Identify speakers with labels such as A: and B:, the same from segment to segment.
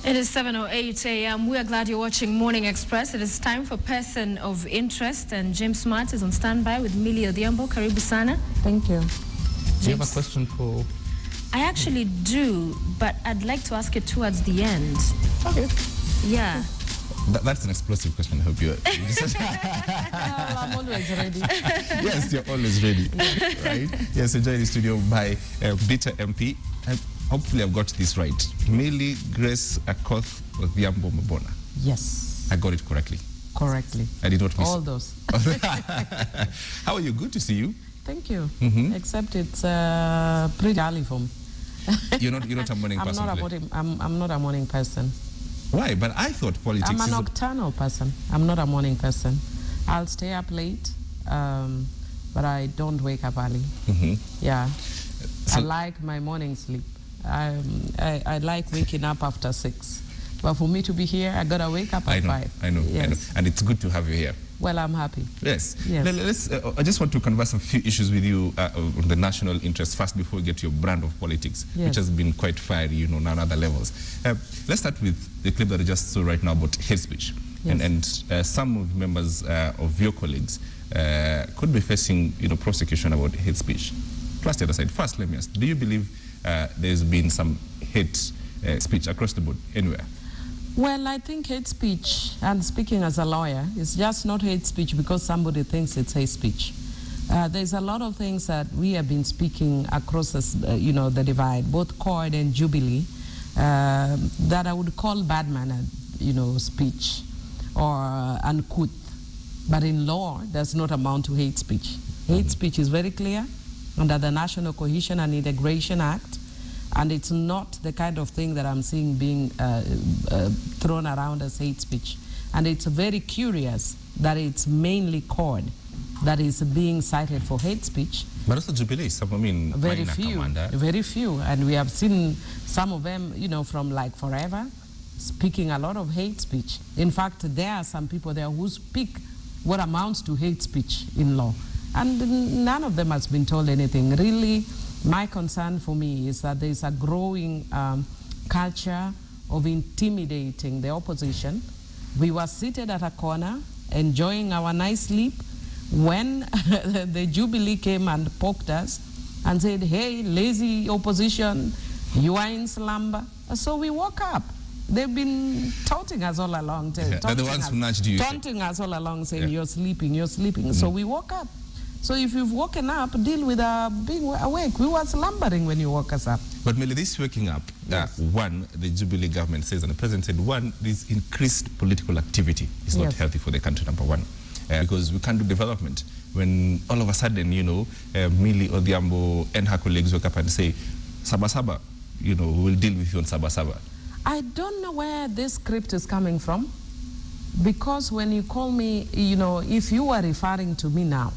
A: It is 7:08 a.m. We are glad you're watching Morning Express. It is time for Person of Interest, and James Smart is on standby with Millie Odhiambo. Karibu sana.
B: Thank you.
C: Do you have a question for...
A: I actually do, but I'd like to ask it towards the end.
C: Okay.
A: Yeah.
C: That's an explosive question. I hope you're...
B: I'm always ready.
C: Yes, you're always ready. Right? Yes, enjoy the studio by Mbita MP. Hopefully I've got this right. Millie Grace Akoth Odhiambo Mabona.
B: Yes.
C: I got it correctly.
B: Correctly.
C: I did not miss
B: all those.
C: How are you? Good to see you.
B: Thank you.
C: Mm-hmm.
B: Except it's pretty early for me.
C: You're not a morning person.
B: I'm not a morning person.
C: Why? But I thought politics
B: I'm a nocturnal person. I'm not a morning person. I'll stay up late, but I don't wake up early.
C: Mm-hmm.
B: Yeah.
C: So
B: I like my morning sleep. I like waking up after 6. But for me to be here, I gotta wake up at 5.
C: I know. And it's good to have you here.
B: Well, I'm happy.
C: Yes.
B: Yes.
C: I just want to converse a few issues with you on the national interest first before we get to your brand of politics,
B: yes,
C: which has been quite fiery, on other levels. Let's start with the clip that I just saw right now about hate speech.
B: Yes.
C: And some of the members of your colleagues could be facing, prosecution about hate speech. Plus the other side. First, let me ask, do you believe there's been some hate speech across the board anywhere?
B: Well, I think hate speech, and speaking as a lawyer, is just not hate speech because somebody thinks it's hate speech. There's a lot of things that we have been speaking across the divide, both CORD and Jubilee, that I would call bad mannered, speech or uncouth. But in law, does not amount to hate speech. Hate speech is very clear under the National Cohesion and Integration Act, and it's not the kind of thing that I'm seeing being thrown around as hate speech. And it's very curious that it's mainly CORD that is being cited for hate speech.
C: But also Jubilee,
B: very few. And we have seen some of them, from like forever, speaking a lot of hate speech. In fact, there are some people there who speak what amounts to hate speech in law. And none of them has been told anything. Really, my concern for me is that there is a growing culture of intimidating the opposition. We were seated at a corner, enjoying our nice sleep, when the Jubilee came and poked us and said, hey, lazy opposition, you are in slumber. So we woke up. They've been taunting us all along.
C: They're the ones who nudged you.
B: Taunting us all along, saying, you're sleeping, you're sleeping. Mm-hmm. So we woke up. So if you've woken up, deal with being awake. We were slumbering when you woke us up.
C: But Millie, this waking up,
B: yes,
C: one, the Jubilee government says, and the president said, one, this increased political activity is not healthy for the country, number one. Because we can't do development when all of a sudden, Millie Odhiambo and her colleagues wake up and say, Saba Saba, we will deal with you on Saba Saba.
B: I don't know where this script is coming from, because when you call me, if you are referring to me now,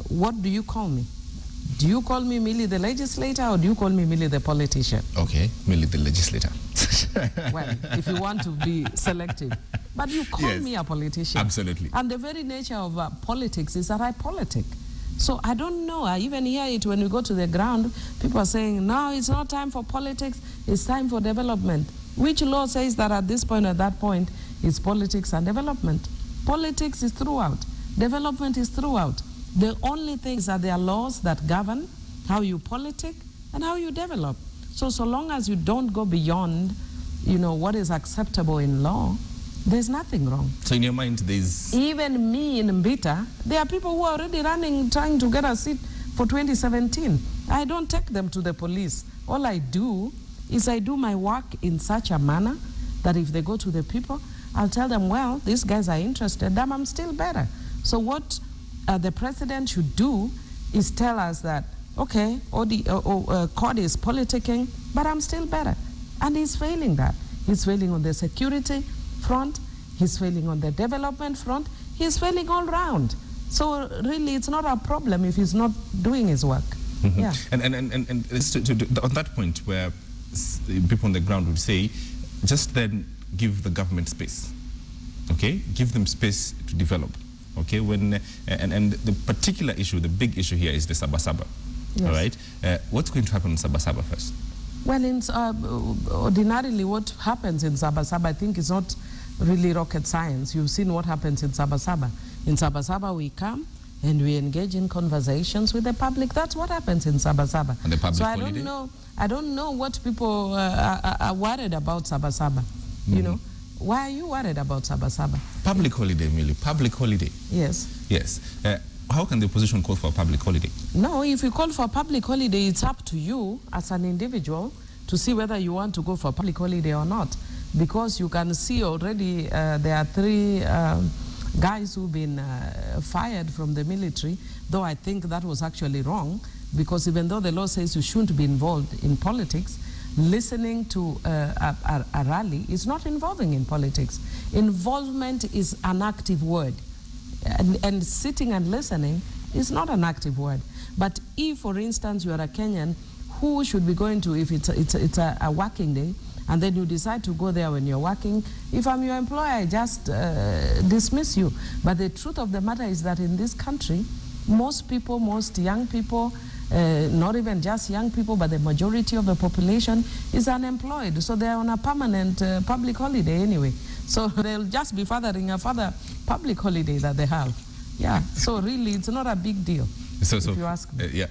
B: what do you call me? Do you call me Millie the legislator, or do you call me Millie the politician?
C: Okay, Millie the legislator.
B: Well, if you want to be selective. But you call me a politician.
C: Absolutely.
B: And the very nature of politics is that I politic. So I don't know. I even hear it when we go to the ground. People are saying, no, it's not time for politics. It's time for development. Which law says that at this point, at that point, is politics and development? Politics is throughout. Development is throughout. The only things are there are laws that govern how you politic and how you develop. So long as you don't go beyond, what is acceptable in law, there's nothing wrong.
C: So in your mind, there's...
B: Even me in Mbita, there are people who are already running, trying to get a seat for 2017. I don't take them to the police. All I do is I do my work in such a manner that if they go to the people, I'll tell them, well, these guys are interested, then I'm still better. So what the president should do is tell us that, okay, CORD is politicking, but I'm still better. And he's failing that. He's failing on the security front, he's failing on the development front, he's failing all round. So really, it's not a problem if he's not doing his work.
C: Mm-hmm.
B: Yeah.
C: And it's on that point where people on the ground would say, just then give the government space, okay? Give them space to develop. Okay, and the particular issue, the big issue here is the Saba Saba. Yes. All right, what's going to happen on Saba Saba first?
B: Well, ordinarily what happens in Sabasaba, I think, is not really rocket science. You've seen what happens in Sabasaba. In Sabasaba, we come and we engage in conversations with the public. That's what happens in Sabasaba.
C: And the public
B: so
C: holiday?
B: I don't know what people are worried about Sabasaba. You know, why are you worried about Sabasaba?
C: Public holiday, Millie. Public holiday.
B: Yes.
C: Yes. How can the opposition call for a public holiday?
B: No, if you call for a public holiday, it's up to you as an individual to see whether you want to go for a public holiday or not. Because you can see already there are 3 guys who've been fired from the military, though I think that was actually wrong, because even though the law says you shouldn't be involved in politics, listening to a rally is not involving in politics. Involvement is an active word. And sitting and listening is not an active word. But if, for instance, you are a Kenyan who should be going to, if it's a working day, and then you decide to go there when you're working, if I'm your employer, I just dismiss you. But the truth of the matter is that in this country, most people, most young people, not even just young people, but the majority of the population is unemployed. So they're on a permanent public holiday anyway. So they'll just be furthering a further public holiday that they have. Yeah, so really it's not a big deal. So if you ask me.
C: Yeah,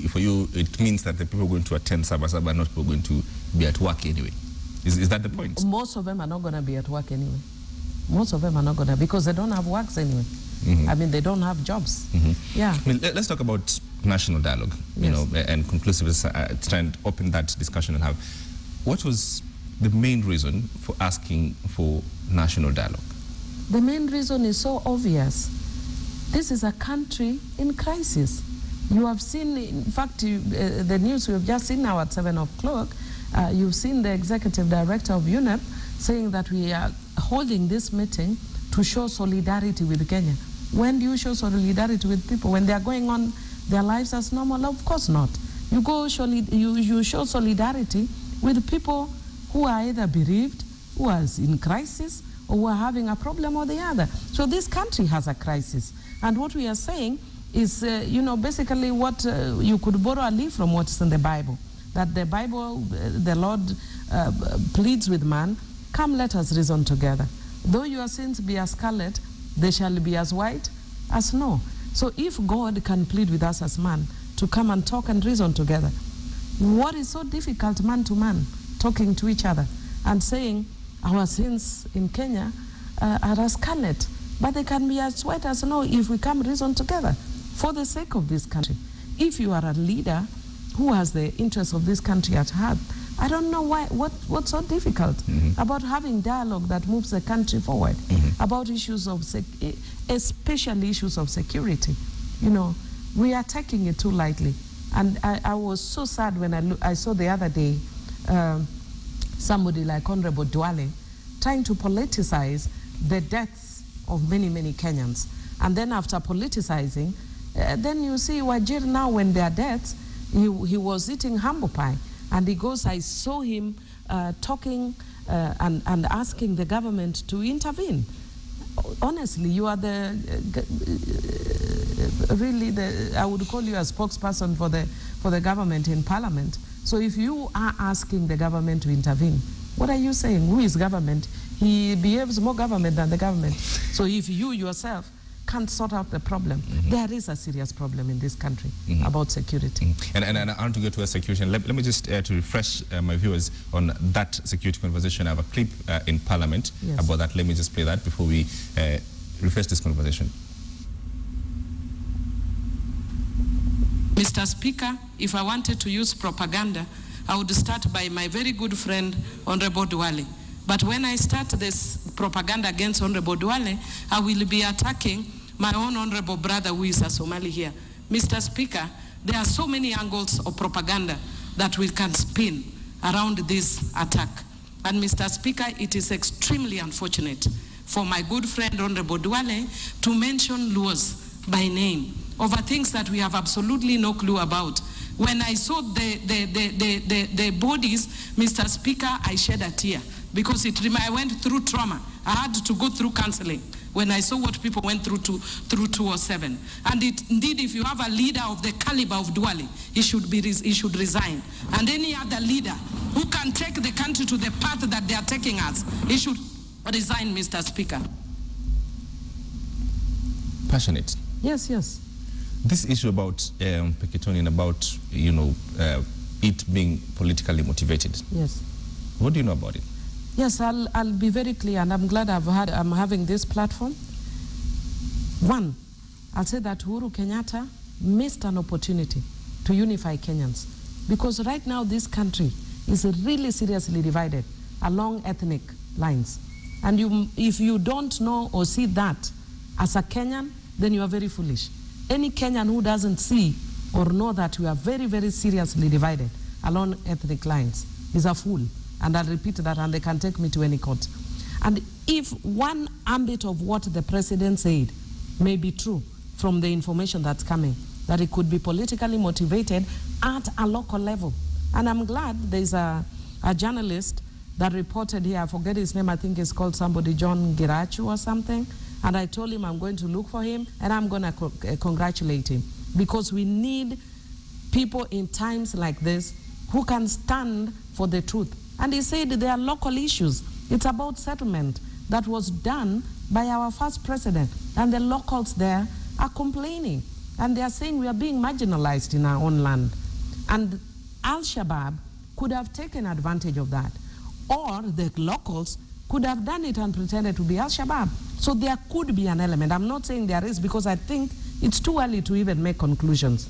C: for you, it means that the people going to attend Sabasaba are not people going to be at work anyway. Is that the point?
B: Most of them are not going to be at work anyway. Most of them are not going to, because they don't have works anyway. I mean, they don't have jobs. Yeah.
C: I mean, let's talk about national dialogue, you know, and conclusiveness, try and open that discussion and have. What was the main reason for asking for national dialogue?
B: The main reason is so obvious. This is a country in crisis. You have seen, in fact, the news we have just seen now at 7 o'clock, you've seen the executive director of UNEP saying that we are holding this meeting to show solidarity with Kenya. When do you show solidarity with people? When they are going on their lives as normal? Of course not. You show solidarity with people who are either bereaved, who are in crisis, or who are having a problem or the other. So this country has a crisis. And what we are saying is, you know, basically what you could borrow a leaf from what's in the Bible. That the Bible, the Lord pleads with man, come let us reason together. Though your sins be as scarlet, they shall be as white as snow. So if God can plead with us as man to come and talk and reason together, what is so difficult man to man, talking to each other and saying our sins in Kenya are as scarlet, but they can be as white as snow if we come reason together for the sake of this country. If you are a leader who has the interests of this country at heart, I don't know what's so difficult about having dialogue that moves the country forward, about issues of, especially issues of security. You know, we are taking it too lightly. And I was so sad when I saw the other day somebody like Honorable Duale trying to politicize the deaths of many, many Kenyans. And then after politicizing, then you see Wajir now when there are deaths, he was eating humble pie. And he goes, I saw him talking and asking the government to intervene. Honestly, you are I would call you a spokesperson for the government in Parliament. So if you are asking the government to intervene, what are you saying? Who is government? He behaves more government than the government. So if you yourself can't sort out the problem, there is a serious problem in this country about security.
C: And I want to go to a security. Let me just to refresh my viewers on that security conversation. I have a clip in Parliament about that. Let me just play that before we refresh this conversation.
B: Mr. Speaker, if I wanted to use propaganda, I would start by my very good friend, Honorable Duale. But when I start this propaganda against Honorable Duale, I will be attacking my own honorable brother who is a Somali here. Mr. Speaker, there are so many angles of propaganda that we can spin around this attack. And Mr. Speaker, it is extremely unfortunate for my good friend Honorable Duale to mention laws by name over things that we have absolutely no clue about. When I saw the bodies, Mr. Speaker, I shed a tear because I went through trauma. I had to go through counseling when I saw what people went through 2007. And indeed, if you have a leader of the caliber of Duale, he should resign. And any other leader who can take the country to the path that they are taking us, he should resign, Mr. Speaker.
C: Passionate.
B: Yes, yes.
C: This issue about Peketoni, about, you know, it being politically motivated.
B: Yes.
C: What do you know about it?
B: Yes, I'll be very clear, and I'm glad I'm having this platform. One, I'll say that Uhuru Kenyatta missed an opportunity to unify Kenyans, because right now this country is really seriously divided along ethnic lines. And if you don't know or see that as a Kenyan, then you are very foolish. Any Kenyan who doesn't see or know that we are very, very seriously divided along ethnic lines is a fool. And I'll repeat that, and they can take me to any court. And if one ambit of what the president said may be true from the information that's coming, that it could be politically motivated at a local level. And I'm glad there's a journalist that reported here, I forget his name, I think it's called somebody John Girachu or something, and I told him I'm going to look for him and I'm going to congratulate him, because we need people in times like this who can stand for the truth. And he said there are local issues. It's about settlement that was done by our first president, and the locals there are complaining, and they are saying we are being marginalized in our own land. And Al-Shabaab could have taken advantage of that, or the locals could have done it and pretended to be Al-Shabaab. So there could be an element. I'm not saying there is, because I think it's too early to even make conclusions.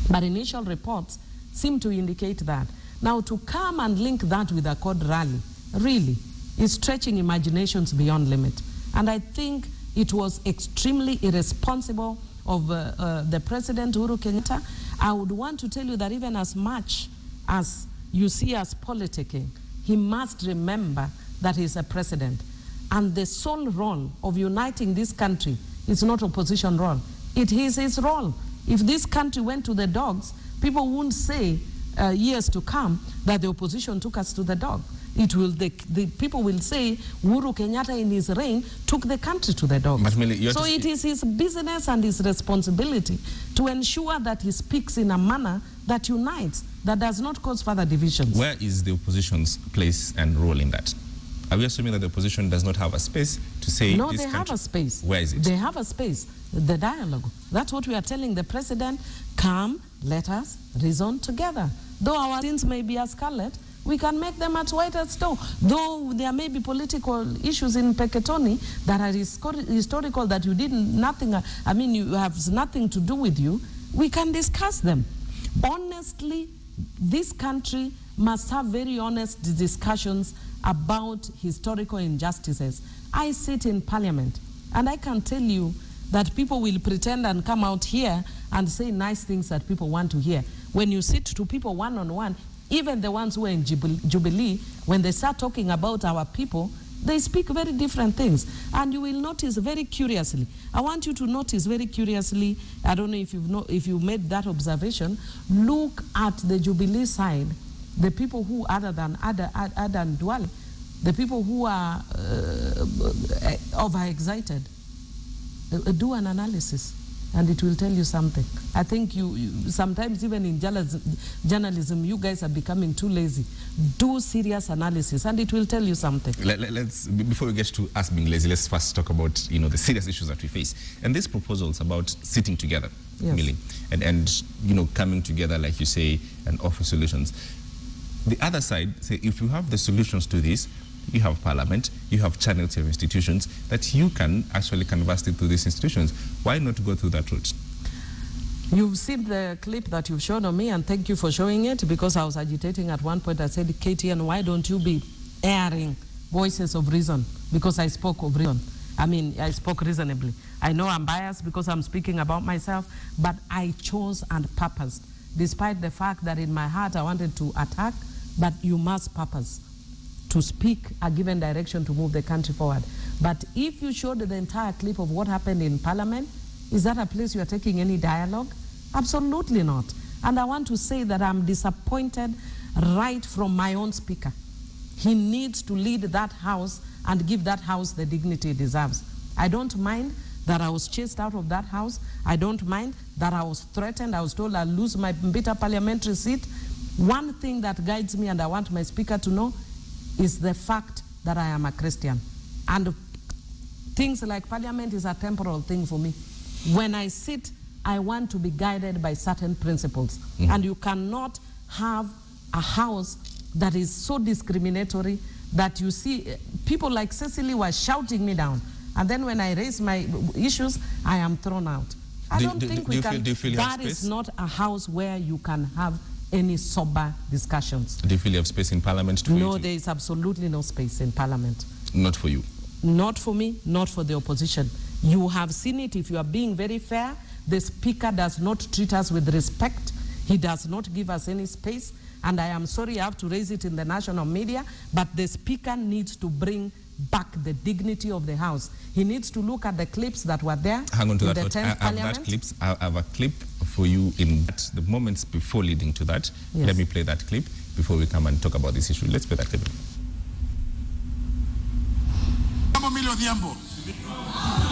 B: But initial reports seem to indicate that. Now, to come and link that with a CORD rally, really, is stretching imaginations beyond limit. And I think it was extremely irresponsible of the President, Uhuru Kenyatta. I would want to tell you that even as much as you see us politicking, he must remember that he's a president. And the sole role of uniting this country is not opposition role. It is his role. If this country went to the dogs, people wouldn't say years to come that the opposition took us to the dog. The people will say Uhuru Kenyatta in his reign took the country to the dogs. So it is his business and his responsibility to ensure that he speaks in a manner that unites, that does not cause further divisions.
C: Where is the opposition's place and role in that? Are we assuming that the opposition does not have a space to say
B: no,
C: this
B: they have a space.
C: Where is it?
B: They have a space. The dialogue. That's what we are telling the president. Come, let us reason together. Though our sins may be as scarlet, we can make them as white as snow. Though there may be political issues in Peketoni that are historical, that you did nothing, I mean, you have nothing to do with you, we can discuss them. Honestly, this country must have very honest discussions about historical injustices. I sit in parliament, and I can tell you that people will pretend and come out here and say nice things that people want to hear. When you sit to people one-on-one, even the ones who are in Jubilee, when they start talking about our people, they speak very different things. And you will notice very curiously, I want you to notice very curiously, I don't know if you made that observation, look at the Jubilee side, the people who, other than Duale, the people who are overexcited, do an analysis, and it will tell you something. I think you sometimes even in journalism, you guys are becoming too lazy. Do serious analysis, and it will tell you something.
C: Let's, before we get to us being lazy, let's first talk about the serious issues that we face. And this proposal is about sitting together,
B: yes,
C: Millie, and coming together, like you say, and offer solutions. The other side, say, if you have the solutions to this, you have parliament, you have channels, you have institutions that you can actually converse into these institutions. Why not go through that route?
B: You've seen the clip that you've shown on me, and thank you for showing it, because I was agitating at one point. I said, KTN, why don't you be airing voices of reason? Because I spoke of reason. I mean, I spoke reasonably. I know I'm biased because I'm speaking about myself, but I chose and purposed, despite the fact that in my heart I wanted to attack, but you must purpose to speak a given direction to move the country forward. But if you showed the entire clip of what happened in Parliament, is that a place you are taking any dialogue? Absolutely not. And I want to say that I'm disappointed right from my own speaker. He needs to lead that house and give that house the dignity it deserves. I don't mind that I was chased out of that house. I don't mind that I was threatened. I was told I'll lose my Mbita parliamentary seat. One thing that guides me, and I want my speaker to know, is the fact that I am a Christian. And things like parliament is a temporal thing for me. When I sit, I want to be guided by certain principles. And you cannot have a house that is so discriminatory that you see people like Cecily were shouting me down. And then when I raise my issues, I am thrown out. I don't think we can. That is not a house where you can have any sober discussions.
C: Do you feel you have space in Parliament?
B: No, there is absolutely no space in Parliament.
C: Not for you?
B: Not for me, not for the opposition. You have seen it. If you are being very fair, the Speaker does not treat us with respect. He does not give us any space. And I am sorry I have to raise it in the national media, but the Speaker needs to bring back the dignity of the House. He needs to look at the clips that were there.
C: Hang on to that.
B: I
C: have a clip for you in the moments before leading to that. Yes. Let me play that clip before we come and talk about this issue. Let's play that clip.
D: MP Millie Odhiambo,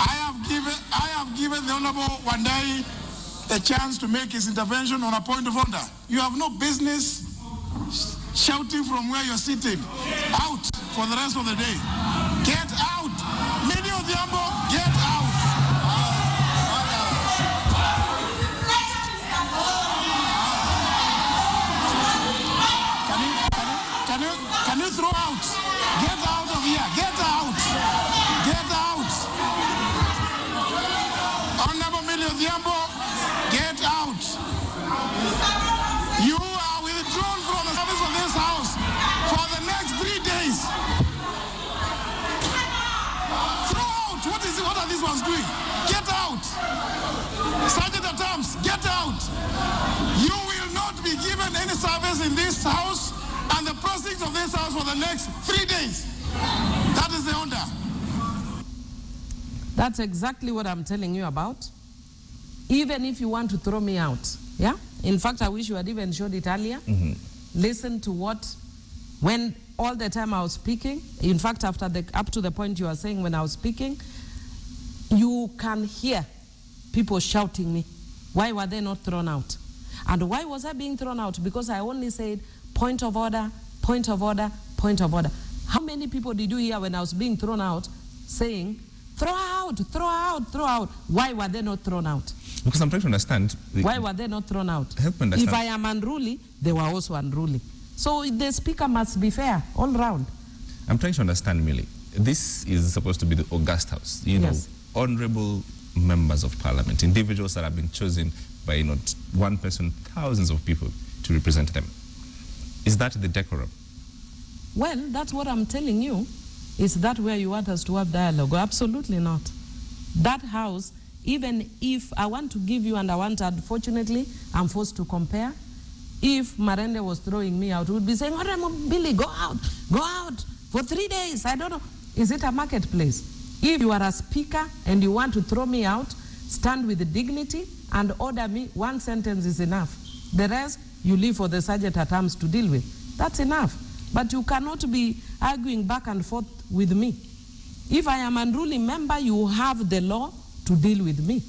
D: I have given the Honorable Wandai the chance to make his intervention on a point of order. You have no business shouting from where you're sitting. Out for the rest of the day. Get out. Millie Odhiambo, get out. Can you throw out? Get out of here. Get out. Get out. Honorable Millie Odhiambo, get out. You are withdrawn from the service of this House for the next 3 days. Throw out. What are these ones doing? Get out. Sergeant at Arms, get out. You will not be given any service in this House and the proceedings of this House for the next 3 days. That is the order.
B: That's exactly what I'm telling you about. Even if you want to throw me out, yeah? In fact, I wish you had even showed it earlier. Listen to when all the time I was speaking, in fact, up to the point you were saying when I was speaking, you can hear people shouting me. Why were they not thrown out? And why was I being thrown out? Because I only said, point of order, point of order, point of order. How many people did you hear when I was being thrown out saying, throw out, throw out, throw out? Why were they not thrown out?
C: Because I'm trying to understand.
B: Why were they not thrown out?
C: Help me understand.
B: If I am unruly, they were also unruly. So the Speaker must be fair all round.
C: I'm trying to understand, Millie. This is supposed to be the August House. You know, honorable members of Parliament, individuals that have been chosen by not one person, thousands of people to represent them. Is that the decorum?
B: Well, that's what I'm telling you. Is that where you want us to have dialogue? Absolutely not. That House, even if I want to give you, and unfortunately, I'm forced to compare. If Marende was throwing me out, we would be saying, Billy, go out for 3 days. I don't know. Is it a marketplace? If you are a speaker and you want to throw me out, stand with dignity and order me. One sentence is enough. The rest, you leave for the sergeant at arms to deal with. That's enough. But you cannot be arguing back and forth with me. If I am an unruly member, you have the law to deal with me.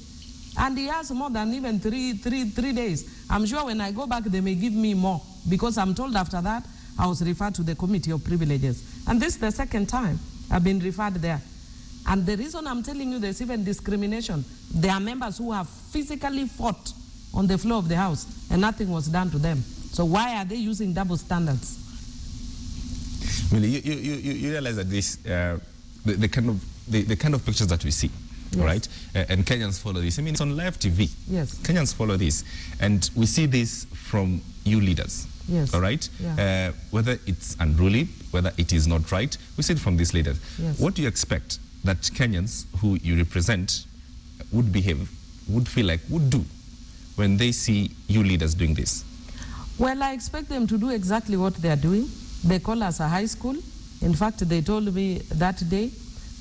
B: And he has more than even three days. I'm sure when I go back, they may give me more, because I'm told after that, I was referred to the Committee of Privileges. And this is the second time I've been referred there. And the reason I'm telling you there's even discrimination, there are members who have physically fought on the floor of the House and nothing was done to them. So why are they using double standards?
C: Millie, you realize that this, the kind of pictures that we see, yes, right? And Kenyans follow this. I mean, it's on live TV.
B: Yes.
C: Kenyans follow this. And we see this from you leaders.
B: Yes.
C: All right?
B: Yeah.
C: Whether it's unruly, whether it is not right, we see it from these leaders.
B: Yes.
C: What do you expect that Kenyans who you represent would behave, would feel like, would do when they see you leaders doing this?
B: Well, I expect them to do exactly what they are doing. They call us a high school. In fact, they told me that day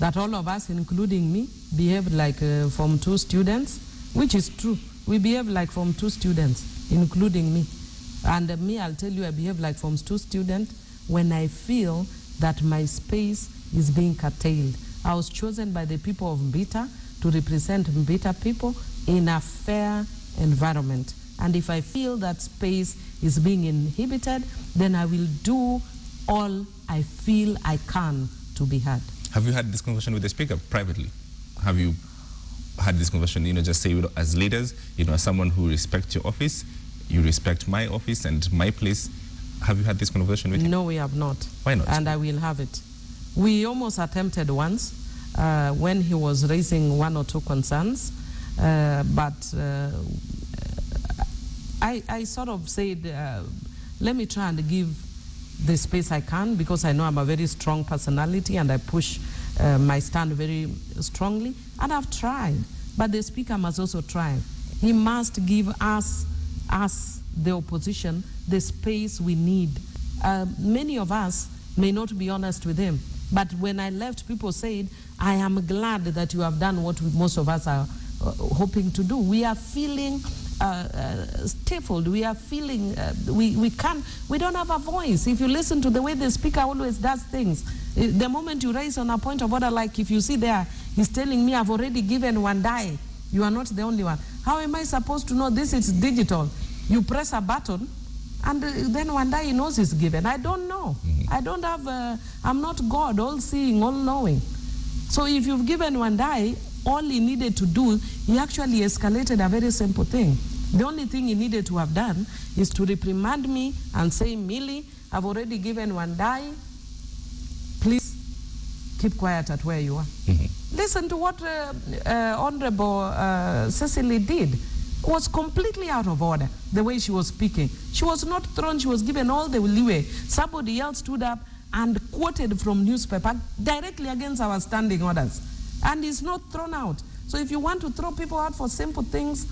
B: that all of us, including me, behaved like Form 2 students, which is true. We behave like Form 2 students, including me. And me, I'll tell you, I behave like Form 2 student when I feel that my space is being curtailed. I was chosen by the people of Mbita to represent Mbita people in a fair environment. And if I feel that space is being inhibited, then I will do all I feel I can to be heard.
C: Have you had this conversation with the Speaker privately? Have you had this conversation, just say, as leaders, as someone who respects your office, you respect my office and my place. Have you had this conversation with him?
B: No, we have not.
C: Why not?
B: And I will have it. We almost attempted once when he was raising one or two concerns, but I sort of said, let me try and give the space I can, because I know I'm a very strong personality and I push my stand very strongly, and I've tried. But the Speaker must also try. He must give us, the opposition, the space we need. Many of us may not be honest with him, but when I left, people said, I am glad that you have done what most of us are hoping to do. We are feeling stifled. We are feeling we don't have a voice. If you listen to the way the Speaker always does things, the moment you raise on a point of order, like if you see there, he's telling me I've already given one die. You are not the only one. How am I supposed to know this is digital? You press a button and then one day he knows it's given. I don't know. I don't have, I'm not God, all-seeing, all-knowing. So if you've given one day, all he needed to do, he actually escalated a very simple thing. The only thing he needed to have done is to reprimand me and say, Millie, I've already given one die. Please keep quiet at where you are. Listen to what Honorable Cecily did. It was completely out of order, the way she was speaking. She was not thrown, she was given all the leeway. Somebody else stood up and quoted from newspaper directly against our standing orders. And is not thrown out. So if you want to throw people out for simple things,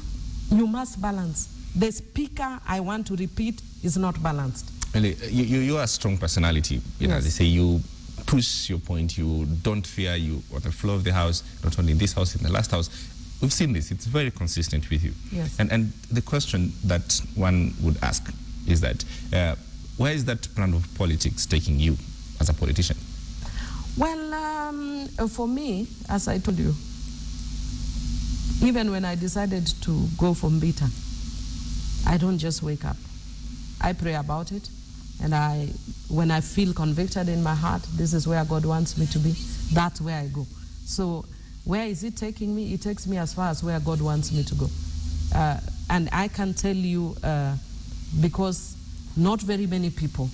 B: you must balance. The Speaker, I want to repeat, is not balanced.
C: Really, you are a strong personality.
B: Yes.
C: They say you push your point, you don't fear, you on the floor of the House, not only in this House, in the last House. We've seen this, it's very consistent with you.
B: Yes.
C: And the question that one would ask is that, where is that brand of politics taking you as a politician?
B: Well, for me, as I told you, even when I decided to go for Mbita, I don't just wake up. I pray about it, and when I feel convicted in my heart, this is where God wants me to be, that's where I go. So where is it taking me? It takes me as far as where God wants me to go. And I can tell you, because not very many people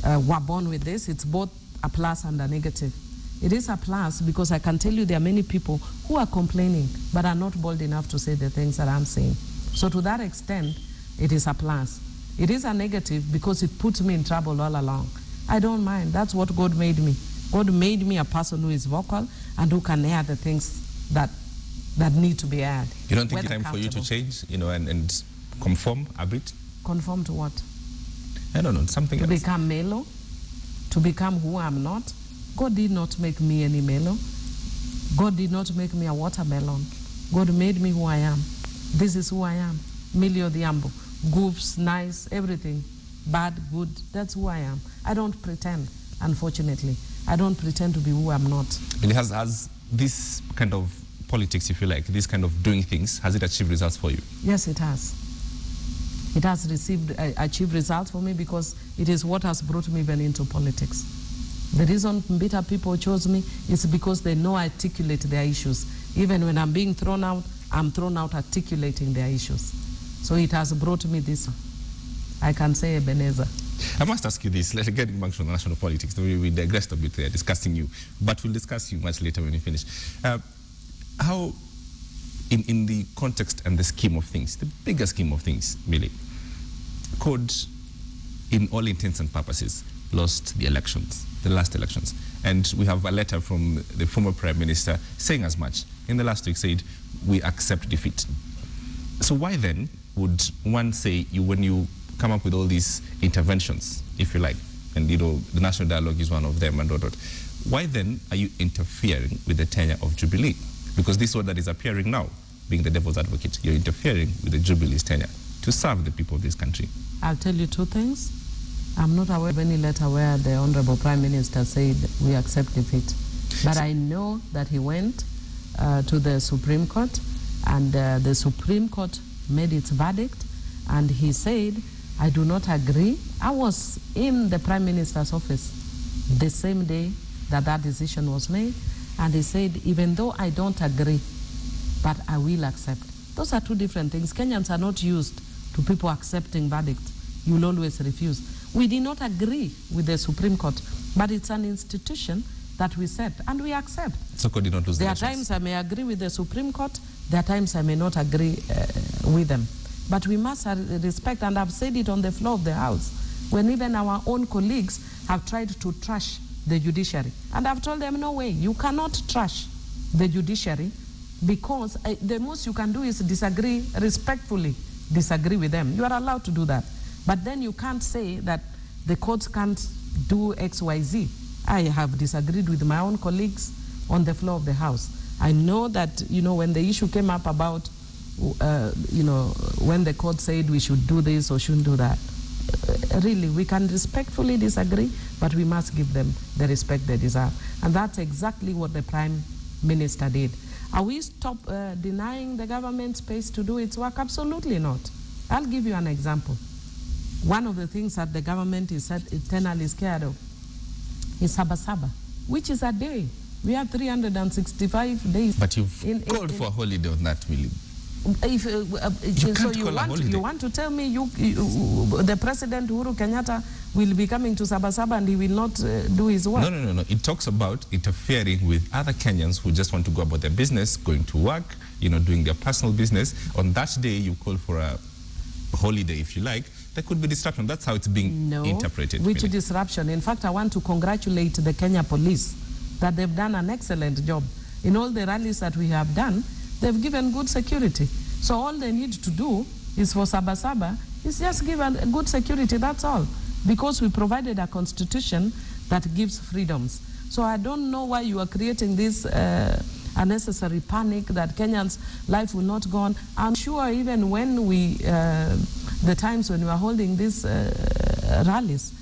B: were born with this, it's both a plus and a negative. It is a plus because I can tell you there are many people who are complaining but are not bold enough to say the things that I'm saying. So to that extent, it is a plus. It is a negative because it puts me in trouble all along. I don't mind. That's what God made me. God made me a person who is vocal and who can air the things that need to be aired.
C: You don't think it's time for you to change, and conform a bit?
B: Conform to what?
C: I don't know, something else.
B: To become mellow? To become who I'm not? God did not make me any mellow. God did not make me a watermelon. God made me who I am. This is who I am. Millie Odhiambo. Goofs, nice, everything. Bad, good, that's who I am. I don't pretend, unfortunately. I don't pretend to be who I'm not.
C: And has this kind of politics, if you like, this kind of doing things, has it achieved results for you?
B: Yes, it has. It has achieved results for me because it is what has brought me even into politics. The reason Mbita people chose me is because they know I articulate their issues. Even when I'm being thrown out, I'm thrown out articulating their issues. So it has brought me this. I can say Ebenezer.
C: I must ask you this, let's get back to the national politics. We digressed a bit there discussing you, but we'll discuss you much later when you finish. How, in the context and the scheme of things, the bigger scheme of things, Millie, could, in all intents and purposes, lost the elections, the last elections. And we have a letter from the former Prime Minister saying as much. In the last week said, we accept defeat. So why then would one say, when you come up with all these interventions, if you like, and the national dialogue is one of them, and why then are you interfering with the tenure of Jubilee? Because this word that is appearing now, being the devil's advocate, you're interfering with the Jubilee's tenure to serve the people of this country.
B: I'll tell you two things. I'm not aware of any letter where the Honorable Prime Minister said we accept defeat. But I know that he went to the Supreme Court, and the Supreme Court made its verdict, and he said, I do not agree. I was in the Prime Minister's office the same day that that decision was made, and he said, even though I don't agree, but I will accept. Those are two different things. Kenyans are not used to people accepting verdicts. You will always refuse. We did not agree with the Supreme Court, but it's an institution that we set, and we accept.
C: So could you not lose the
B: There are
C: elections?
B: times I may agree with the Supreme Court, there are times I may not agree with them. But we must respect, and I've said it on the floor of the House, when even our own colleagues have tried to trash the judiciary. And I've told them, no way, you cannot trash the judiciary, because the most you can do is disagree, respectfully disagree with them. You are allowed to do that. But then you can't say that the courts can't do X, Y, Z. I have disagreed with my own colleagues on the floor of the House. I know that, when the issue came up about, when the court said we should do this or shouldn't do that, really, we can respectfully disagree, but we must give them the respect they deserve. And that's exactly what the Prime Minister did. Are we denying the government space to do its work? Absolutely not. I'll give you an example. One of the things that the government is eternally scared of is Sabasaba, which is a day. We have 365 days.
C: But you've called for a holiday on that, Millie.
B: You want to tell me the President Uhuru Kenyatta will be coming to Sabasaba and he will not do his work?
C: No. It talks about interfering with other Kenyans who just want to go about their business, going to work, doing their personal business. On that day, you call for a holiday, if you like. There could be disruption. That's how it's being interpreted.
B: Which disruption? In fact, I want to congratulate the Kenya police that they've done an excellent job. In all the rallies that we have done, they've given good security. So all they need to do is for Sabasaba is just give a good security, that's all. Because we provided a constitution that gives freedoms. So I don't know why you are creating this unnecessary panic that Kenyans' life will not go on. I'm sure even when the times when we were holding these rallies,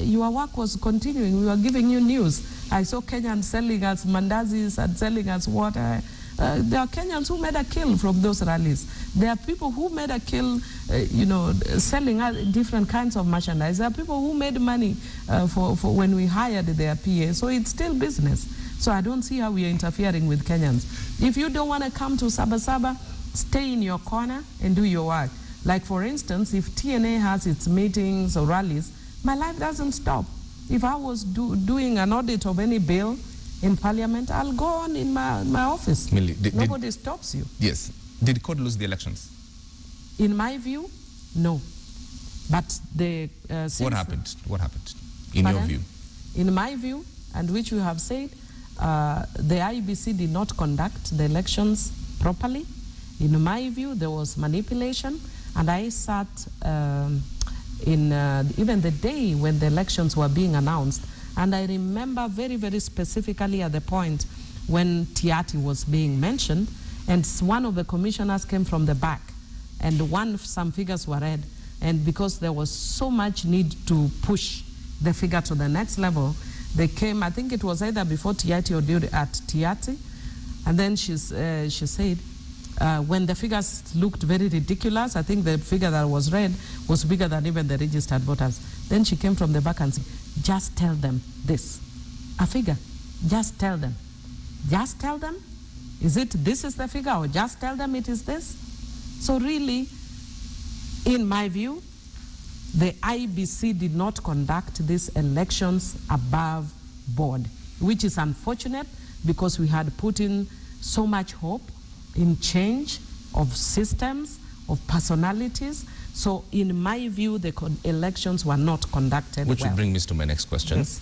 B: your work was continuing. We were giving you news. I saw Kenyans selling us mandazis and selling us water. There are Kenyans who made a kill from those rallies. There are people who made a kill, selling different kinds of merchandise. There are people who made money for when we hired their PA. So it's still business. So I don't see how we are interfering with Kenyans. If you don't want to come to Sabasaba, stay in your corner and do your work. Like, for instance, if TNA has its meetings or rallies, my life doesn't stop. If I was doing an audit of any bill in Parliament, I'll go on in my office.
C: Millie,
B: Nobody stops you.
C: Yes. Did court lose the elections?
B: In my view, no. But the...
C: What happened? What happened, in your view?
B: In my view, and which you have said, the IEBC did not conduct the elections properly. In my view, there was manipulation, and I sat in even the day when the elections were being announced, and I remember very, very specifically at the point when Tiati was being mentioned, and one of the commissioners came from the back, and some figures were read, and because there was so much need to push the figure to the next level, they came, I think it was either before Tiati or during at Tiati, and then she said, when the figures looked very ridiculous, I think the figure that was read was bigger than even the registered voters. Then she came from the back and said, just tell them this. A figure. Just tell them. Just tell them? This is the figure, or just tell them it is this? So really, in my view, the IEBC did not conduct these elections above board, which is unfortunate because we had put in so much hope in change of systems, of personalities. So in my view, the elections were not conducted
C: Which
B: well.
C: would bring me to my next question.
B: Yes.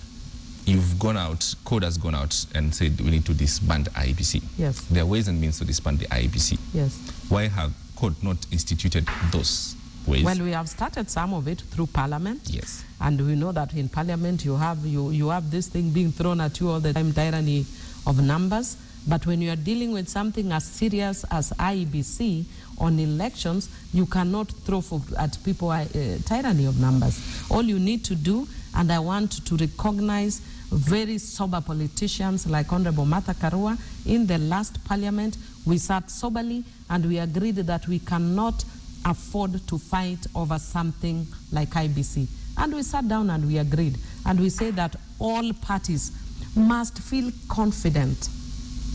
C: You've gone out, CODE has gone out and said we need to disband IEBC.
B: Yes.
C: There are ways and means to disband the IEBC.
B: Yes.
C: Why have CODE not instituted those ways?
B: Well, we have started some of it through Parliament.
C: Yes.
B: And we know that in Parliament you have this thing being thrown at you all the time, tyranny of numbers. But when you are dealing with something as serious as IEBC on elections, you cannot throw at people tyranny of numbers. All you need to do, and I want to recognize very sober politicians like Honorable Martha Karua. In the last parliament, we sat soberly and we agreed that we cannot afford to fight over something like IBC. And we sat down and we agreed. And we said that all parties must feel confident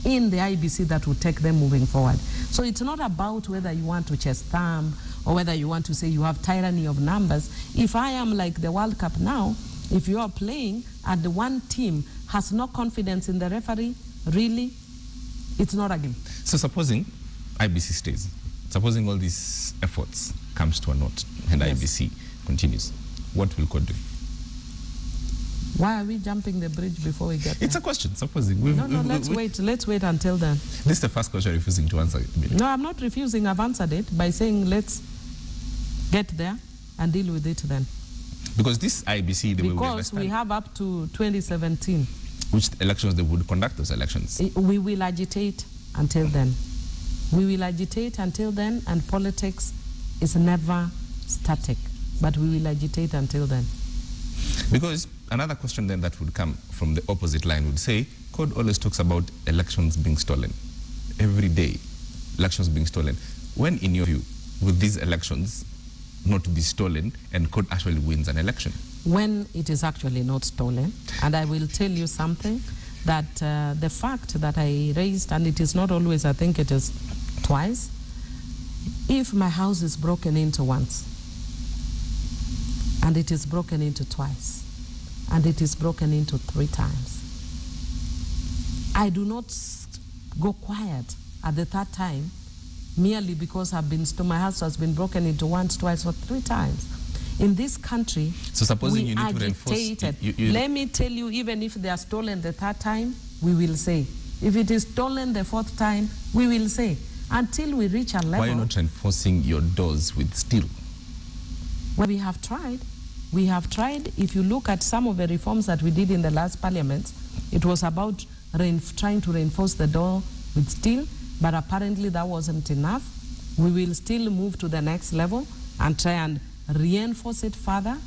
B: in the IBC that will take them moving forward. So it's not about whether you want to chest thumb or whether you want to say you have tyranny of numbers. If I am like the World Cup now, if you are playing and the one team has no confidence in the referee, really, it's not a game.
C: So supposing IBC stays, supposing all these efforts comes to a naught and yes, IBC continues, what will CORD do?
B: Why are we jumping the bridge before we get there?
C: It's a question, supposing.
B: Let's wait until then.
C: This is the first question you're refusing to answer.
B: No, I'm not refusing. I've answered it by saying let's get there and deal with it then.
C: Because this IBC, the way we understand,
B: because we have up to 2017.
C: Which elections they would conduct those elections?
B: We will agitate until then. We will agitate until then, and politics is never static. But we will agitate until then.
C: Because another question then that would come from the opposite line would say, CORD always talks about elections being stolen. Every day, elections being stolen. When, in your view, would these elections not be stolen and CORD actually wins an election?
B: When it is actually not stolen. And I will tell you something, that the fact that I raised, and it is not always, I think it is twice, if my house is broken into once, and it is broken into twice, and it is broken into 3 times, I do not go quiet at the 3rd time merely because my house has been broken into once, twice, or 3 times. In this country,
C: so supposing you need
B: agitated.
C: To reinforce,
B: Let me tell you, even if they are stolen the 3rd time, we will say. If it is stolen the 4th time, we will say. Until we reach a level.
C: Why are you not reinforcing your doors with steel?
B: Well, we have tried. We have tried. If you look at some of the reforms that we did in the last parliament, it was about trying to reinforce the door with steel, but apparently that wasn't enough. We will still move to the next level and try and reinforce it further,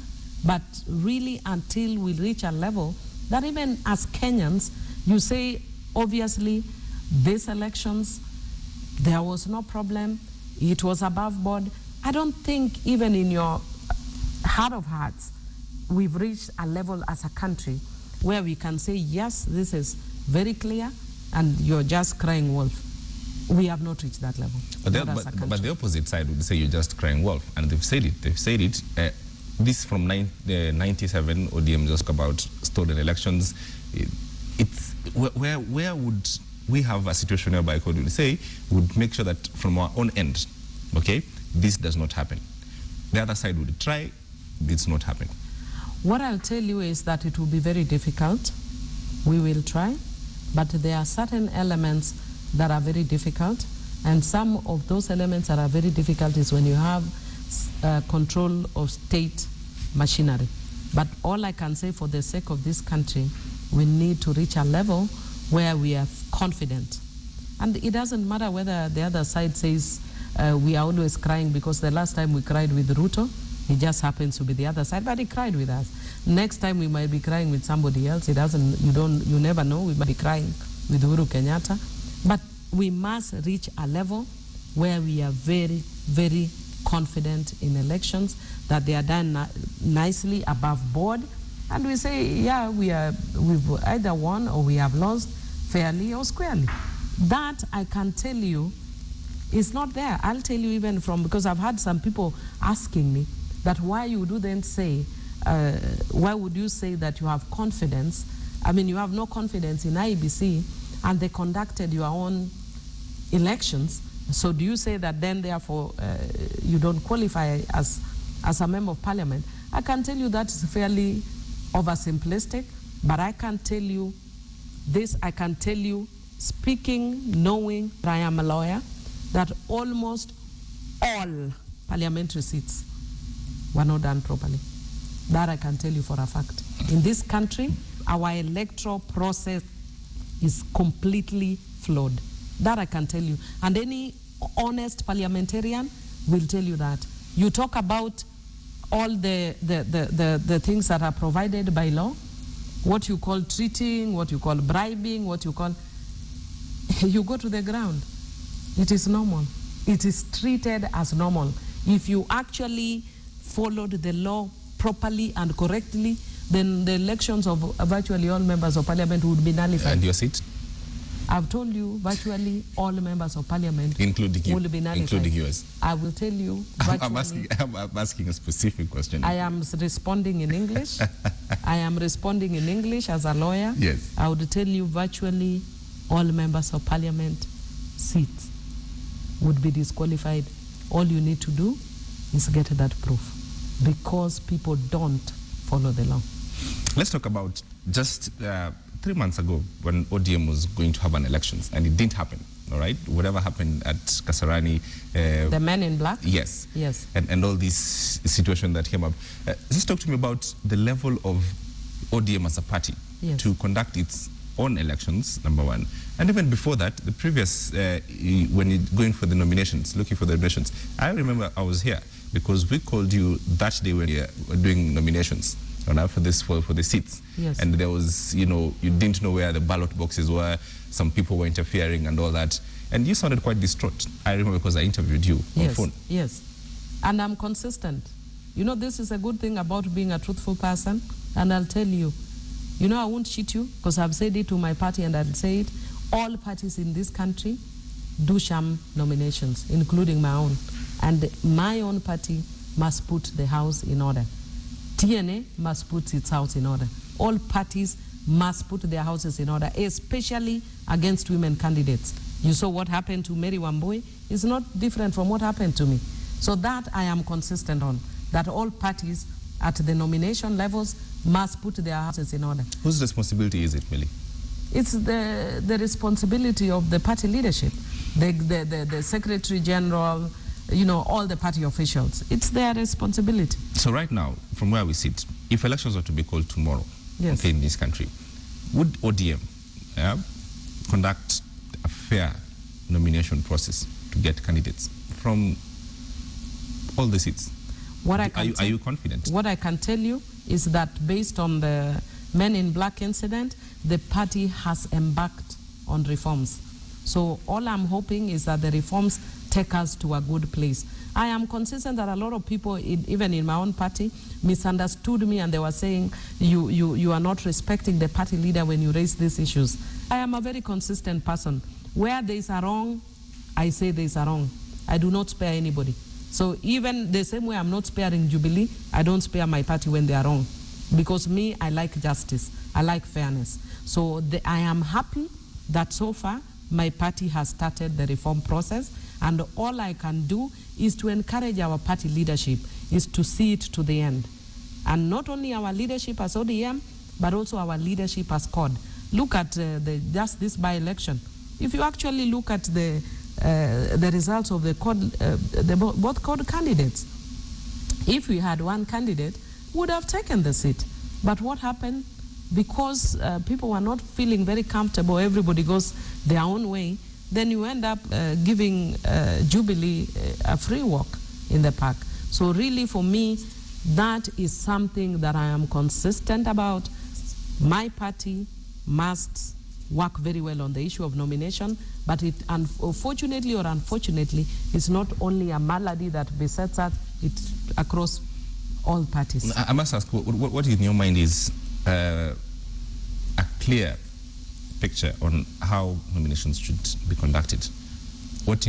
B: but really until we reach a level that even as Kenyans, you say, obviously, these elections, there was no problem, it was above board. I don't think even in your heart of hearts, we've reached a level as a country where we can say, yes, this is very clear, and you're just crying wolf. We have not reached that level.
C: But the opposite side would say you're just crying wolf, and they've said it. They've said it. This from 97, ODM just about stolen elections. It's where would we have a situation whereby CORD would say would make sure that from our own end, okay, this does not happen. The other side would try, it's not happening.
B: What I'll tell you is that it will be very difficult. We will try, but there are certain elements that are very difficult, and some of those elements that are very difficult is when you have control of state machinery. But all I can say, for the sake of this country, we need to reach a level where we are confident. And it doesn't matter whether the other side says we are always crying, because the last time we cried with Ruto, he just happens to be the other side, but he cried with us. Next time we might be crying with somebody else. It doesn't, you never know, we might be crying with Uhuru Kenyatta. But we must reach a level where we are very, very confident in elections, that they are done nicely above board, and we say, yeah, we've either won or we have lost fairly or squarely. That, I can tell you, is not there. I'll tell you even because I've had some people asking me that why you do then say, why would you say that you have confidence? I mean, you have no confidence in IEBC, and they conducted your own elections. So do you say that then, therefore, you don't qualify as a member of parliament? I can tell you that is fairly oversimplistic, but I can tell you this, I can tell you, speaking, knowing that I am a lawyer, that almost all parliamentary seats were not done properly. That I can tell you for a fact. In this country, our electoral process is completely flawed. That I can tell you. And any honest parliamentarian will tell you that. You talk about all the things that are provided by law, what you call treating, what you call bribing, what you call... You go to the ground. It is normal. It is treated as normal. If you actually followed the law properly and correctly, then the elections of virtually all members of parliament would be nullified.
C: And your seat?
B: I've told you, virtually all members of parliament
C: including you,
B: will be nullified.
C: including yours.
B: I will tell you,
C: I'm asking a specific question.
B: I am responding in English. I am responding in English as a lawyer.
C: Yes.
B: I would tell you, virtually all members of parliament seats would be disqualified. All you need to do is get that proof, because people don't follow the law.
C: Let's talk about just 3 months ago when ODM was going to have an elections, and it didn't happen, all right? Whatever happened at Kasarani.
B: The men in black?
C: Yes.
B: Yes.
C: And all this situation that came up. Just talk to me about the level of ODM as a party to conduct its own elections, number one. And even before that, the previous, when you're going for the nominations, looking for the nominations, I remember I was here because we called you that day when you were doing nominations for the seats.
B: Yes.
C: And there was, you didn't know where the ballot boxes were. Some people were interfering and all that. And you sounded quite distraught. I remember because I interviewed you on phone.
B: Yes. And I'm consistent. This is a good thing about being a truthful person. And I'll tell you, I won't cheat you, because I've said it to my party and I'll say it. All parties in this country do sham nominations, including my own. And my own party must put the house in order. TNA must put its house in order. All parties must put their houses in order, especially against women candidates. You saw what happened to Mary Wambui. It's not different from what happened to me. So that I am consistent on, that all parties at the nomination levels must put their houses in order.
C: Whose responsibility is it, Millie?
B: It's the responsibility of the party leadership, the Secretary General, all the party officials. It's their responsibility.
C: So right now, from where we sit, if elections are to be called tomorrow,
B: yes,
C: in this country, would ODM conduct a fair nomination process to get candidates from all the seats? Are you confident?
B: What I can tell you is that based on the Men in Black incident, the party has embarked on reforms. So all I'm hoping is that the reforms take us to a good place. I am consistent that a lot of people, even in my own party, misunderstood me, and they were saying, you are not respecting the party leader when you raise these issues. I am a very consistent person. Where there is a wrong, I say there is a wrong. I do not spare anybody. So even the same way I'm not sparing Jubilee, I don't spare my party when they are wrong. Because me, I like justice. I like fairness. So I am happy that so far my party has started the reform process, and all I can do is to encourage our party leadership, is to see it to the end. And not only our leadership as ODM, but also our leadership as CORD. Look at just this by-election. If you actually look at the results of the CORD, both CORD candidates, if we had one candidate, would have taken the seat. But what happened? Because people were not feeling very comfortable, everybody goes their own way, then you end up giving Jubilee a free walk in the park. So really for me, that is something that I am consistent about. My party must work very well on the issue of nomination, but it, unfortunately or unfortunately, it's not only a malady that besets us, it's across all parties.
C: I must ask, what in your mind is a clear picture on how nominations should be conducted? What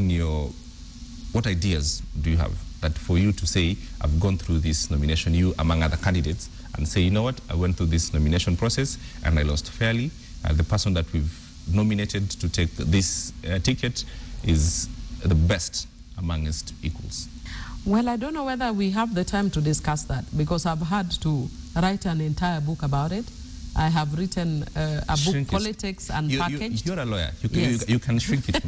C: ideas do you have that for you to say, I've gone through this nomination, you among other candidates, and say, you know what, I went through this nomination process and I lost fairly. The person that we've nominated to take this ticket is the best amongst equals.
B: Well, I don't know whether we have the time to discuss that, because I've had to write an entire book about it. I have written a book, Politics Unpackaged.
C: You're a lawyer.
B: Yes.
C: You can shrink it.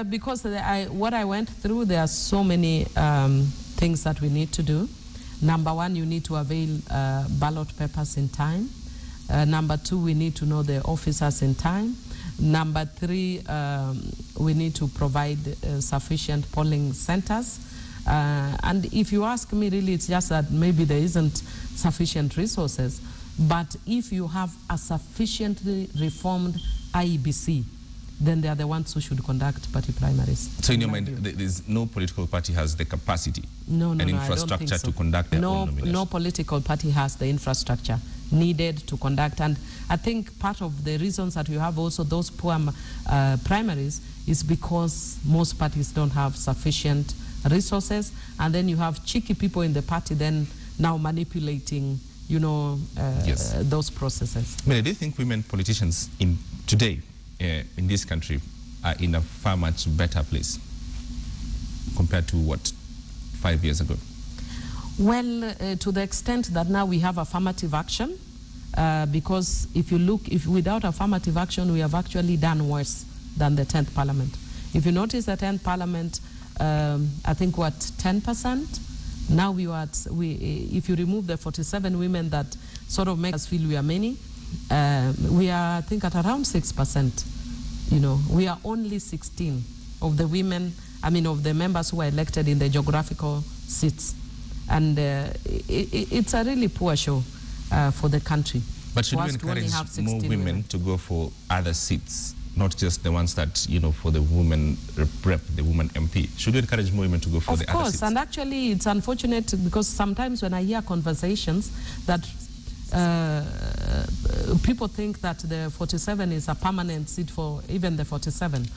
B: Because what I went through, there are so many things that we need to do. Number one, you need to avail ballot papers in time. Number 2, we need to know the officers in time. Number 3, we need to provide sufficient polling centers. And if you ask me, really, it's just that maybe there isn't sufficient resources. But if you have a sufficiently reformed IEBC, then they are the ones who should conduct party primaries.
C: So in your mind, there's no political party has the capacity and infrastructure to conduct their own nomination? No
B: political party has the infrastructure needed to conduct. And I think part of the reasons that you have also those poor primaries is because most parties don't have sufficient resources, and then you have cheeky people in the party then now manipulating, you know, those processes.
C: Millie, do you think women politicians today in this country are in a far much better place compared to what, 5 years ago?
B: Well, to the extent that now we have affirmative action, because if you look, without affirmative action, we have actually done worse than the 10th Parliament. If you notice the 10th Parliament, I think what, 10%? Now if you remove the 47 women that sort of make us feel we are many, we are, I think, at around 6%. You know, we are only 16 of the women, I mean, of the members who are elected in the geographical seats. And it's a really poor show for the country.
C: But should we encourage more women to go for other seats, not just the ones that, you know, for the women rep, the woman MP? Should we encourage more women to go for the other seats?
B: Of course, and actually it's unfortunate because sometimes when I hear conversations that people think that the 47 is a permanent seat for even the 47.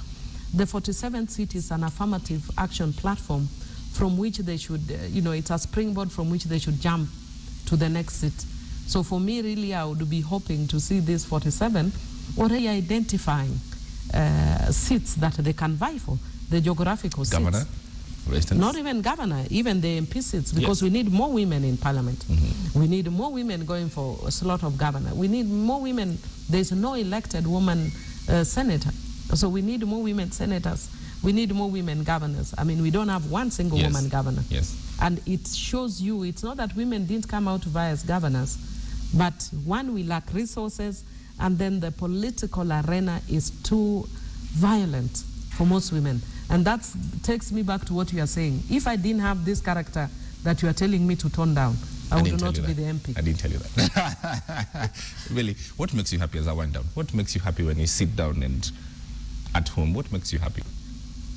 B: The 47th seat is an affirmative action platform from which they should, you know, it's a springboard from which they should jump to the next seat. So for me, really, I would be hoping to see this 47 already identifying seats that they can vie for, the geographical
C: Governor,
B: seats.
C: for instance?
B: Not even governor, even the MP seats, because we need more women in parliament. Mm-hmm. We need more women going for a slot of governor. We need more women. There's no elected woman senator. So we need more women senators. We need more women governors. I mean, we don't have one single woman governor.
C: Yes.
B: And it shows you, it's not that women didn't come out to vie as governors, but one, we lack resources, and then the political arena is too violent for most women. And that takes me back to what you are saying. If I didn't have this character that you are telling me to tone down, I would not be the MP.
C: I didn't tell you that. Really, what makes you happy as I wind down? What makes you happy when you sit down and at home? What makes you happy?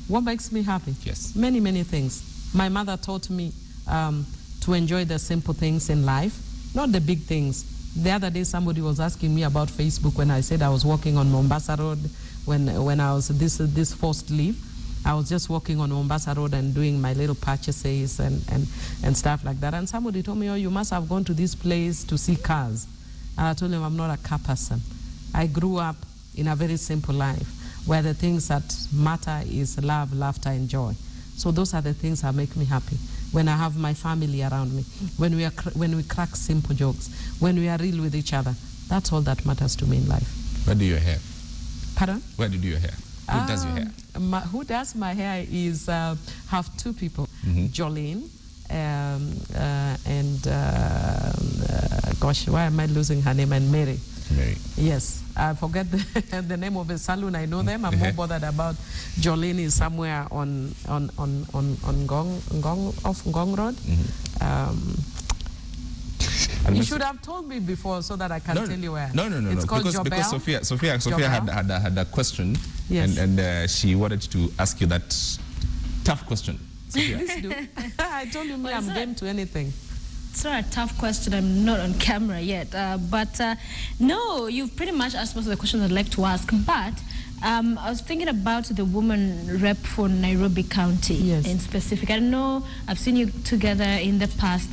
B: What makes me happy?
C: Yes.
B: Many, many things. My mother taught me to enjoy the simple things in life, not the big things. The other day, somebody was asking me about Facebook when I said I was walking on Mombasa Road when I was this forced leave. I was just walking on Mombasa Road and doing my little purchases and stuff like that. And somebody told me, oh, you must have gone to this place to see cars. And I told him, I'm not a car person. I grew up in a very simple life where the things that matter is love, laughter, and joy. So those are the things that make me happy. When I have my family around me, when we crack simple jokes, when we are real with each other, that's all that matters to me in life.
C: Where do your hair?
B: Pardon?
C: Where do you do your hair? Who does your hair?
B: Who does my hair is have two people, Jolene and gosh, why am I losing her name? And Mary.
C: Mary.
B: Yes, I forget the name of the salon. I know them. I'm more bothered about Jolene is somewhere on Ngong Road. You should have told me before so that I can tell you where.
C: No.
B: It's called
C: because Sophia had a question,
B: yes.
C: and she wanted to ask you that tough question.
B: Please do. I told you I'm game to anything.
A: It's not a tough question. I'm not on camera yet. But no, you've pretty much asked most of the questions I'd like to ask. But I was thinking about the woman rep for Nairobi County in specific. I know I've seen you together in the past.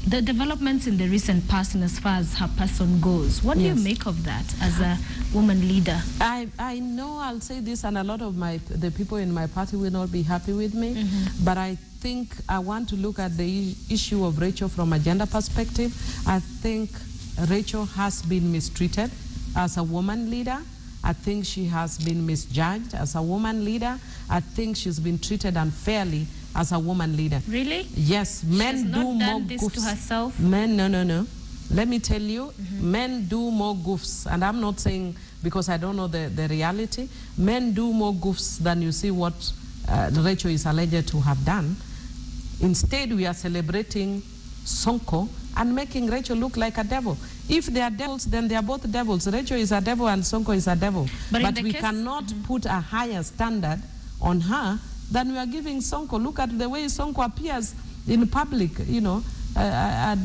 A: The developments in the recent past and as far as her person goes, what do you make of that as a woman leader?
B: I know I'll say this, and a lot of the people in my party will not be happy with me, but I think I want to look at the issue of Rachel from a gender perspective. I think Rachel has been mistreated as a woman leader. I think she has been misjudged as a woman leader. I think she's been treated unfairly as a woman leader.
A: Really?
B: Yes, men
A: She's
B: do
A: not
B: more
A: done this
B: goofs.
A: to herself?
B: Men, no. Let me tell you, men do more goofs, and I'm not saying because I don't know the reality. Men do more goofs than you see what Rachel is alleged to have done. Instead, we are celebrating Sonko and making Rachel look like a devil. If they are devils, then they are both devils. Rachel is a devil and Sonko is a devil. But we cannot put a higher standard on her than we are giving Sonko. Look at the way Sonko appears in public, you know,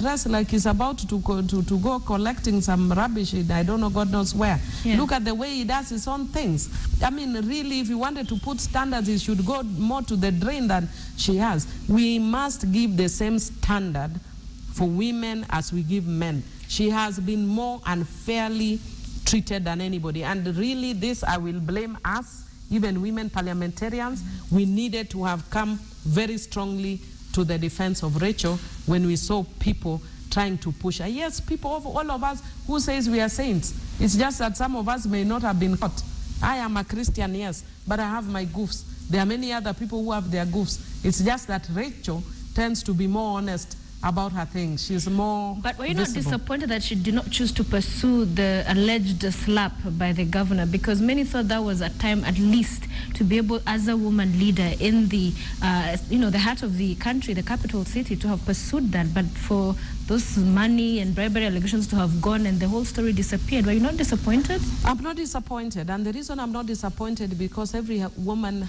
B: dressed like he's about to go collecting some rubbish in I don't know God knows where. Yeah. Look at the way he does his own things. I mean, really, if you wanted to put standards, he should go more to the drain than she has. We must give the same standard for women as we give men. She has been more unfairly treated than anybody. And really, this I will blame us, even women parliamentarians. We needed to have come very strongly to the defense of Rachel when we saw people trying to push her. Yes, people, all of us who says we are saints. It's just that some of us may not have been caught. I am a Christian, yes, but I have my goofs. There are many other people who have their goofs. It's just that Rachel tends to be more honest about her things. She's more
A: But were you not disappointed that she did not choose to pursue the alleged slap by the governor? Because many thought that was a time at least to be able, as a woman leader in the, the heart of the country, the capital city, to have pursued that. But for those money and bribery allegations to have gone and the whole story disappeared, were you not disappointed?
B: I'm not disappointed. And the reason I'm not disappointed because every woman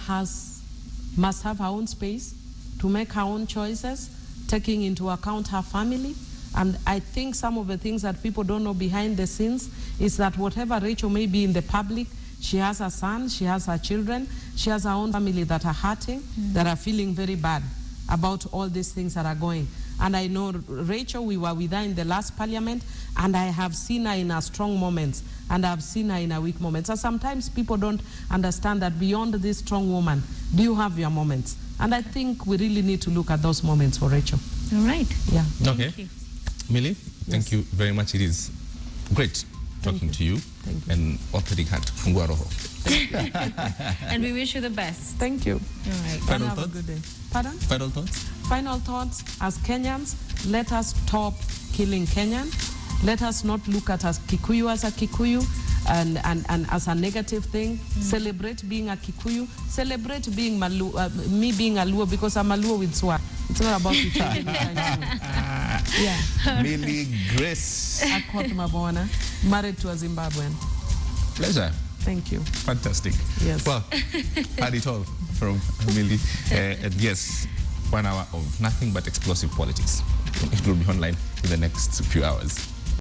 B: must have her own space to make her own choices, taking into account her family. And I think some of the things that people don't know behind the scenes is that whatever Rachel may be in the public, she has her son, she has her children, she has her own family that are hurting, that are feeling very bad about all these things that are going. And I know Rachel, we were with her in the last parliament, and I have seen her in her strong moments, and I've seen her in her weak moments. So sometimes people don't understand that beyond this strong woman, do you have your moments? And I think we really need to look at those moments for Rachel.
A: All right.
B: Yeah.
C: Okay.
A: Thank you.
C: Millie, thank you very much. It is great talking to you.
B: Thank you.
C: And opening hand. Fungua roho.
A: And we wish you the best.
B: Thank you.
A: All right.
C: Final
B: Have
C: thoughts?
B: a good day. Pardon?
C: Final thoughts?
B: Final thoughts, as Kenyans, let us stop killing Kenyan. Let us not look at us Kikuyu as a Kikuyu and as a negative thing. Celebrate being a Kikuyu. Celebrate being me being a Luo, because I'm a Luo with swag. It's not about each other. Yeah.
C: Millie Grace.
B: Akot Mabona, married to a Zimbabwean.
C: Pleasure.
B: Thank you.
C: Fantastic.
B: Yes.
C: Well, had it all from Millie. And yes, 1 hour of nothing but explosive politics. It will be online in the next few hours.